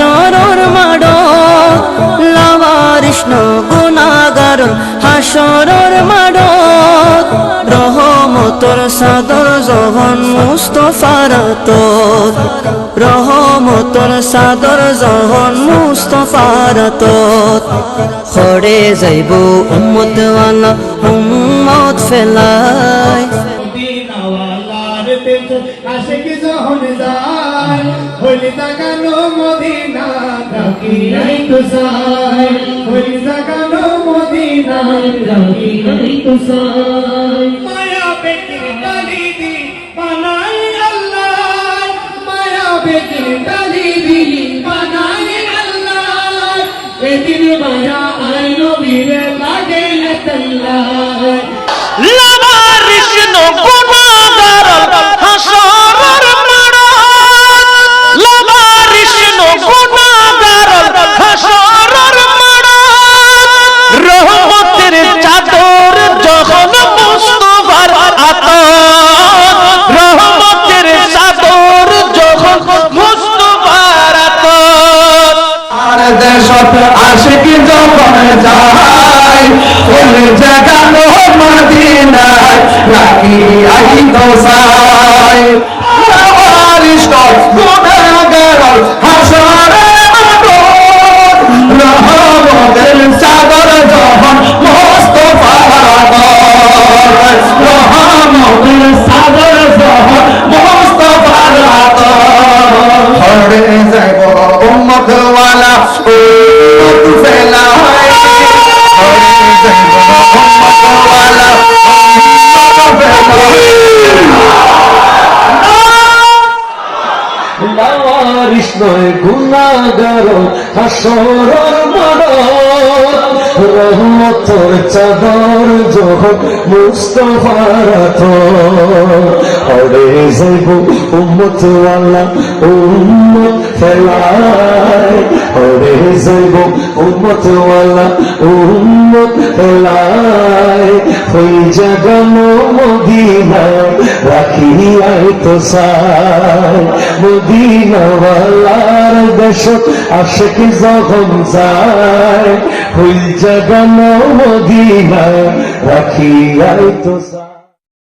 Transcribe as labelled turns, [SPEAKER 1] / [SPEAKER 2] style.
[SPEAKER 1] হাসরর মাড় লাওয়ারিস গুনাহগার হাসরর মাড় রহমতর সাদর যখন মুস্তফার তোর রহমতর সাদর যখন মুস্তফার তোর খড়ে যাইব উম্মত ওয়ালা উম্মত ফেলাই
[SPEAKER 2] মদিনাওয়ালার পেছন আশিক যখন যায় হলি জাগানো মদিনা রাখি নাই তো সাই হলি জাগানো মদিনা রাখি নাই তো সাই মায়া বেটির ডালি দি বানাই আল্লাহ মায়া বেটির ডালি দি বানাই আল্লাহ এদিন মায়া আইনো বীরে লাগে আল্লাহ
[SPEAKER 1] লাওয়ারিস গুনাহগার হাসরর মাড় লাওয়ারিস গুনাহগার হাসরর মাড় রহমতের চাদর যখন মুস্তফার আতর রহমতের চাদর যখন মুস্তফার আতর
[SPEAKER 2] আর দেশত আশিক যখন যায় ফুল জাগানো মদিনা রাখি আই তো সাই লাওয়ারিস গুনাহগার হাসরে মাড় রহমতের চাদর যখন মুস্তফার আতর রহমতের চাদর যখন মুস্তফার আতর হরে যাইব উম্মত ওয়ালা উম্মত ফেলাই হরে যাইব উম্মত ওয়ালা উম্মত ফেলাই
[SPEAKER 3] লাওয়ারিস গুনাহগার হাসরর মাড় রহমতের চাদর যখন মুস্তফার আতর হরে যাইব উম্মত ওয়ালা উম্মত ফেলাই হরে যাইব উম্মত ওয়ালা উম্মত ফেলাই ওই জাগানো মদিনা রাখি আই তো সাই মদিনাওয়ালার দেশত আশিক যখন যায় ওই জাগানো মদিনা রাখি আই তো সাই।